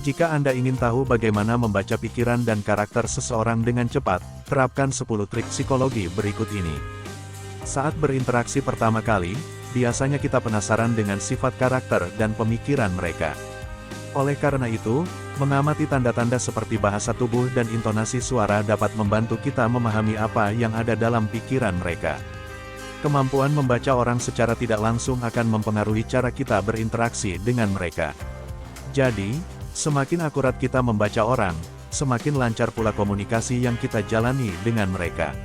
Jika Anda ingin tahu bagaimana membaca pikiran dan karakter seseorang dengan cepat, terapkan 10 trik psikologi berikut ini. Saat berinteraksi pertama kali, biasanya kita penasaran dengan sifat karakter dan pemikiran mereka. Oleh karena itu, mengamati tanda-tanda seperti bahasa tubuh dan intonasi suara dapat membantu kita memahami apa yang ada dalam pikiran mereka. Kemampuan membaca orang secara tidak langsung akan mempengaruhi cara kita berinteraksi dengan mereka. Jadi, semakin akurat kita membaca orang, semakin lancar pula komunikasi yang kita jalani dengan mereka.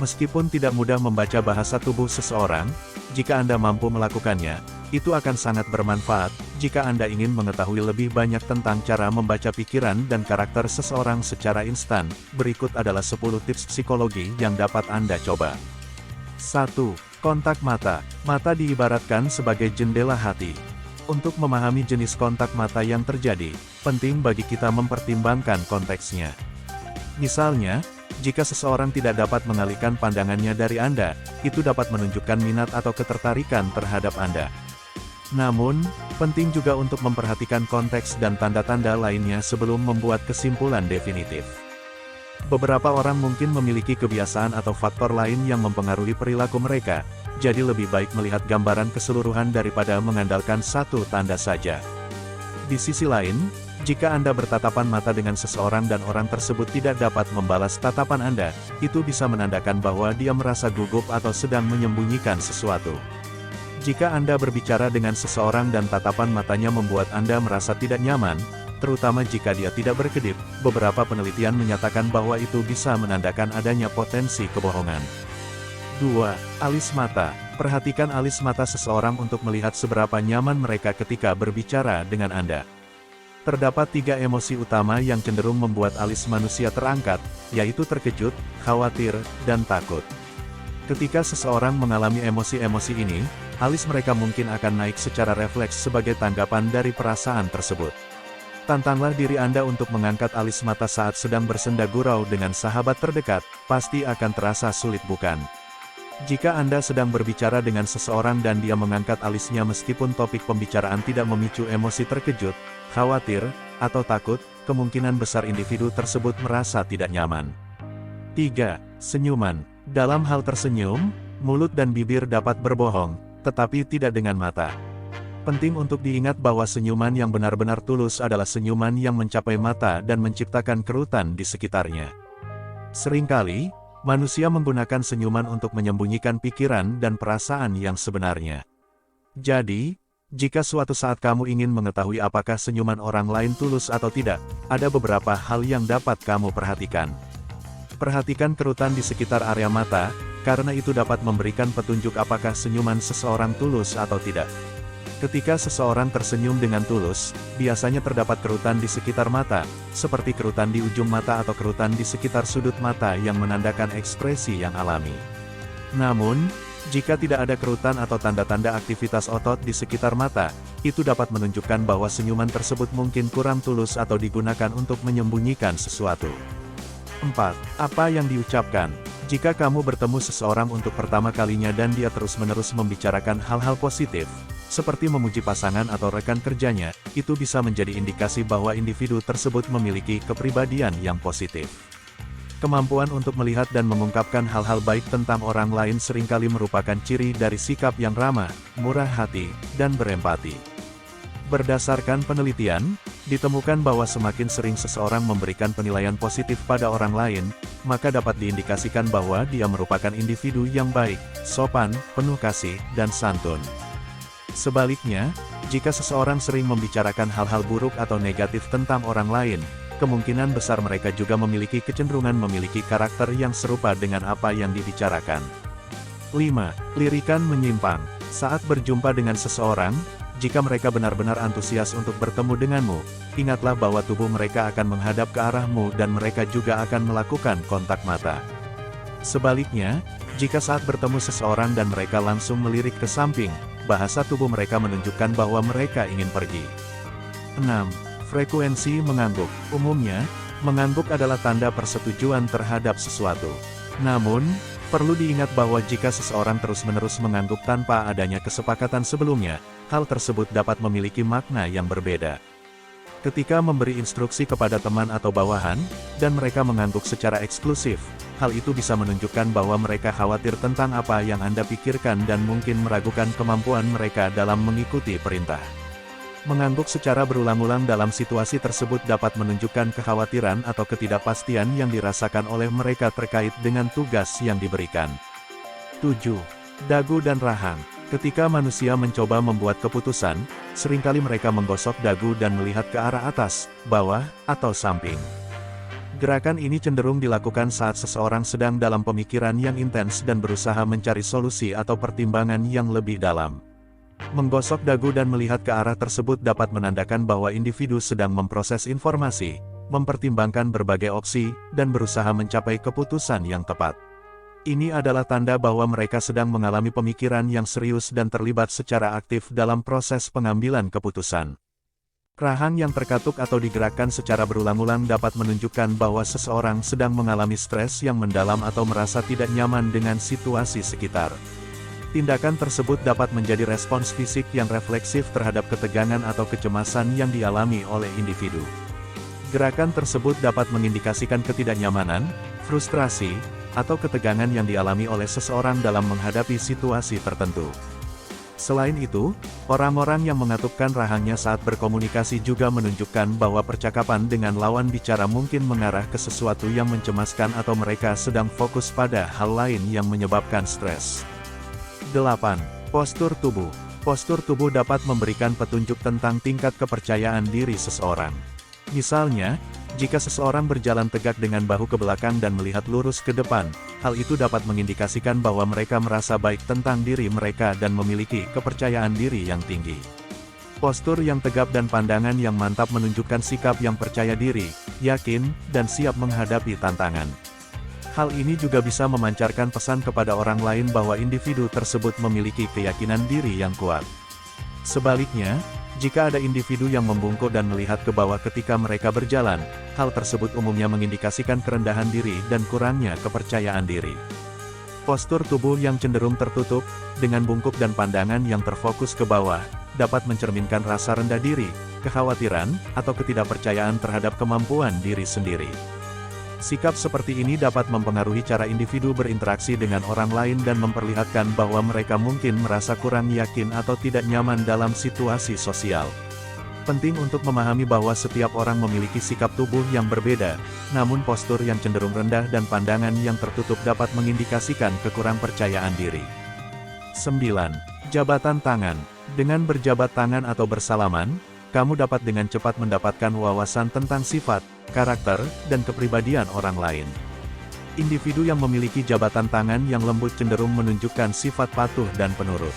Meskipun tidak mudah membaca bahasa tubuh seseorang, jika Anda mampu melakukannya, itu akan sangat bermanfaat. Jika Anda ingin mengetahui lebih banyak tentang cara membaca pikiran dan karakter seseorang secara instan, berikut adalah 10 tips psikologi yang dapat Anda coba. 1. Kontak mata. Mata diibaratkan sebagai jendela hati. Untuk memahami jenis kontak mata yang terjadi, penting bagi kita mempertimbangkan konteksnya. Misalnya, jika seseorang tidak dapat mengalihkan pandangannya dari Anda, itu dapat menunjukkan minat atau ketertarikan terhadap Anda. Namun, penting juga untuk memperhatikan konteks dan tanda-tanda lainnya sebelum membuat kesimpulan definitif. Beberapa orang mungkin memiliki kebiasaan atau faktor lain yang mempengaruhi perilaku mereka, jadi lebih baik melihat gambaran keseluruhan daripada mengandalkan satu tanda saja. Di sisi lain, jika Anda bertatapan mata dengan seseorang dan orang tersebut tidak dapat membalas tatapan Anda, itu bisa menandakan bahwa dia merasa gugup atau sedang menyembunyikan sesuatu. Jika Anda berbicara dengan seseorang dan tatapan matanya membuat Anda merasa tidak nyaman, terutama jika dia tidak berkedip, beberapa penelitian menyatakan bahwa itu bisa menandakan adanya potensi kebohongan. 2. Alis mata. Perhatikan alis mata seseorang untuk melihat seberapa nyaman mereka ketika berbicara dengan Anda. Terdapat 3 emosi utama yang cenderung membuat alis manusia terangkat, yaitu terkejut, khawatir, dan takut. Ketika seseorang mengalami emosi-emosi ini, alis mereka mungkin akan naik secara refleks sebagai tanggapan dari perasaan tersebut. Tantanglah diri Anda untuk mengangkat alis mata saat sedang bersenda gurau dengan sahabat terdekat, pasti akan terasa sulit bukan? Jika Anda sedang berbicara dengan seseorang dan dia mengangkat alisnya meskipun topik pembicaraan tidak memicu emosi terkejut, khawatir, atau takut, kemungkinan besar individu tersebut merasa tidak nyaman. 3. Senyuman. Dalam hal tersenyum, mulut dan bibir dapat berbohong, tetapi tidak dengan mata. Penting untuk diingat bahwa senyuman yang benar-benar tulus adalah senyuman yang mencapai mata dan menciptakan kerutan di sekitarnya. Seringkali, manusia menggunakan senyuman untuk menyembunyikan pikiran dan perasaan yang sebenarnya. Jadi, jika suatu saat kamu ingin mengetahui apakah senyuman orang lain tulus atau tidak, ada beberapa hal yang dapat kamu perhatikan. Perhatikan kerutan di sekitar area mata, karena itu dapat memberikan petunjuk apakah senyuman seseorang tulus atau tidak. Ketika seseorang tersenyum dengan tulus, biasanya terdapat kerutan di sekitar mata, seperti kerutan di ujung mata atau kerutan di sekitar sudut mata yang menandakan ekspresi yang alami. Namun, jika tidak ada kerutan atau tanda-tanda aktivitas otot di sekitar mata, itu dapat menunjukkan bahwa senyuman tersebut mungkin kurang tulus atau digunakan untuk menyembunyikan sesuatu. 4. Apa yang diucapkan? Jika kamu bertemu seseorang untuk pertama kalinya dan dia terus-menerus membicarakan hal-hal positif, seperti memuji pasangan atau rekan kerjanya, itu bisa menjadi indikasi bahwa individu tersebut memiliki kepribadian yang positif. Kemampuan untuk melihat dan mengungkapkan hal-hal baik tentang orang lain seringkali merupakan ciri dari sikap yang ramah, murah hati, dan berempati. Berdasarkan penelitian, ditemukan bahwa semakin sering seseorang memberikan penilaian positif pada orang lain, maka dapat diindikasikan bahwa dia merupakan individu yang baik, sopan, penuh kasih, dan santun. Sebaliknya, jika seseorang sering membicarakan hal-hal buruk atau negatif tentang orang lain, kemungkinan besar mereka juga memiliki kecenderungan memiliki karakter yang serupa dengan apa yang dibicarakan. 5. Lirikan menyimpang. Saat berjumpa dengan seseorang, jika mereka benar-benar antusias untuk bertemu denganmu, ingatlah bahwa tubuh mereka akan menghadap ke arahmu dan mereka juga akan melakukan kontak mata. Sebaliknya, jika saat bertemu seseorang dan mereka langsung melirik ke samping, bahasa tubuh mereka menunjukkan bahwa mereka ingin pergi. 6. Frekuensi mengangguk. Umumnya, mengangguk adalah tanda persetujuan terhadap sesuatu. Namun, perlu diingat bahwa jika seseorang terus-menerus mengangguk tanpa adanya kesepakatan sebelumnya, hal tersebut dapat memiliki makna yang berbeda. Ketika memberi instruksi kepada teman atau bawahan, dan mereka mengangguk secara eksklusif, hal itu bisa menunjukkan bahwa mereka khawatir tentang apa yang Anda pikirkan dan mungkin meragukan kemampuan mereka dalam mengikuti perintah. Mengangguk secara berulang-ulang dalam situasi tersebut dapat menunjukkan kekhawatiran atau ketidakpastian yang dirasakan oleh mereka terkait dengan tugas yang diberikan. 7. Dagu dan rahang. Ketika manusia mencoba membuat keputusan, seringkali mereka menggosok dagu dan melihat ke arah atas, bawah, atau samping. Gerakan ini cenderung dilakukan saat seseorang sedang dalam pemikiran yang intens dan berusaha mencari solusi atau pertimbangan yang lebih dalam. Menggosok dagu dan melihat ke arah tersebut dapat menandakan bahwa individu sedang memproses informasi, mempertimbangkan berbagai opsi, dan berusaha mencapai keputusan yang tepat. Ini adalah tanda bahwa mereka sedang mengalami pemikiran yang serius dan terlibat secara aktif dalam proses pengambilan keputusan. Rahang yang terkatuk atau digerakkan secara berulang-ulang dapat menunjukkan bahwa seseorang sedang mengalami stres yang mendalam atau merasa tidak nyaman dengan situasi sekitar. Tindakan tersebut dapat menjadi respons fisik yang refleksif terhadap ketegangan atau kecemasan yang dialami oleh individu. Gerakan tersebut dapat mengindikasikan ketidaknyamanan, frustrasi, atau ketegangan yang dialami oleh seseorang dalam menghadapi situasi tertentu. Selain itu, orang-orang yang mengatupkan rahangnya saat berkomunikasi juga menunjukkan bahwa percakapan dengan lawan bicara mungkin mengarah ke sesuatu yang mencemaskan atau mereka sedang fokus pada hal lain yang menyebabkan stres. 8. Postur tubuh. Postur tubuh dapat memberikan petunjuk tentang tingkat kepercayaan diri seseorang. Misalnya, jika seseorang berjalan tegak dengan bahu ke belakang dan melihat lurus ke depan, hal itu dapat mengindikasikan bahwa mereka merasa baik tentang diri mereka dan memiliki kepercayaan diri yang tinggi. Postur yang tegap dan pandangan yang mantap menunjukkan sikap yang percaya diri, yakin, dan siap menghadapi tantangan. Hal ini juga bisa memancarkan pesan kepada orang lain bahwa individu tersebut memiliki keyakinan diri yang kuat. Sebaliknya, jika ada individu yang membungkuk dan melihat ke bawah ketika mereka berjalan, hal tersebut umumnya mengindikasikan kerendahan diri dan kurangnya kepercayaan diri. Postur tubuh yang cenderung tertutup, dengan bungkuk dan pandangan yang terfokus ke bawah, dapat mencerminkan rasa rendah diri, kekhawatiran, atau ketidakpercayaan terhadap kemampuan diri sendiri. Sikap seperti ini dapat mempengaruhi cara individu berinteraksi dengan orang lain dan memperlihatkan bahwa mereka mungkin merasa kurang yakin atau tidak nyaman dalam situasi sosial. Penting untuk memahami bahwa setiap orang memiliki sikap tubuh yang berbeda, namun postur yang cenderung rendah dan pandangan yang tertutup dapat mengindikasikan kekurangpercayaan diri. 9. Jabatan tangan. Dengan berjabat tangan atau bersalaman, kamu dapat dengan cepat mendapatkan wawasan tentang sifat, karakter, dan kepribadian orang lain. Individu yang memiliki jabatan tangan yang lembut cenderung menunjukkan sifat patuh dan penurut.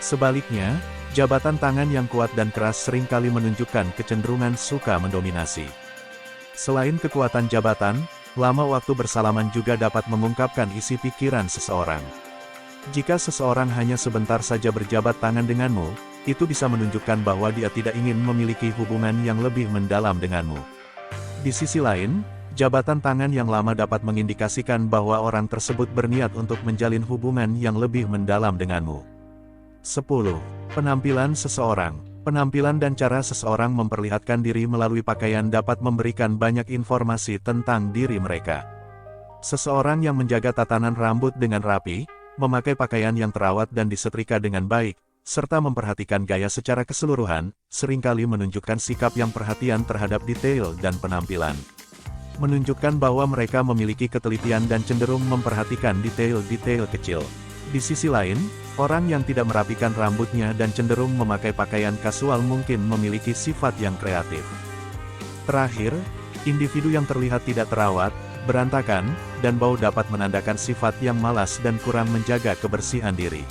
Sebaliknya, jabatan tangan yang kuat dan keras seringkali menunjukkan kecenderungan suka mendominasi. Selain kekuatan jabatan, lama waktu bersalaman juga dapat mengungkapkan isi pikiran seseorang. Jika seseorang hanya sebentar saja berjabat tangan denganmu, itu bisa menunjukkan bahwa dia tidak ingin memiliki hubungan yang lebih mendalam denganmu. Di sisi lain, jabatan tangan yang lama dapat mengindikasikan bahwa orang tersebut berniat untuk menjalin hubungan yang lebih mendalam denganmu. 10. Penampilan seseorang. Penampilan dan cara seseorang memperlihatkan diri melalui pakaian dapat memberikan banyak informasi tentang diri mereka. Seseorang yang menjaga tatanan rambut dengan rapi, memakai pakaian yang terawat dan disetrika dengan baik, serta memperhatikan gaya secara keseluruhan, seringkali menunjukkan sikap yang perhatian terhadap detail dan penampilan. Menunjukkan bahwa mereka memiliki ketelitian dan cenderung memperhatikan detail-detail kecil. Di sisi lain, orang yang tidak merapikan rambutnya dan cenderung memakai pakaian kasual mungkin memiliki sifat yang kreatif. Terakhir, individu yang terlihat tidak terawat, berantakan, dan bau dapat menandakan sifat yang malas dan kurang menjaga kebersihan diri.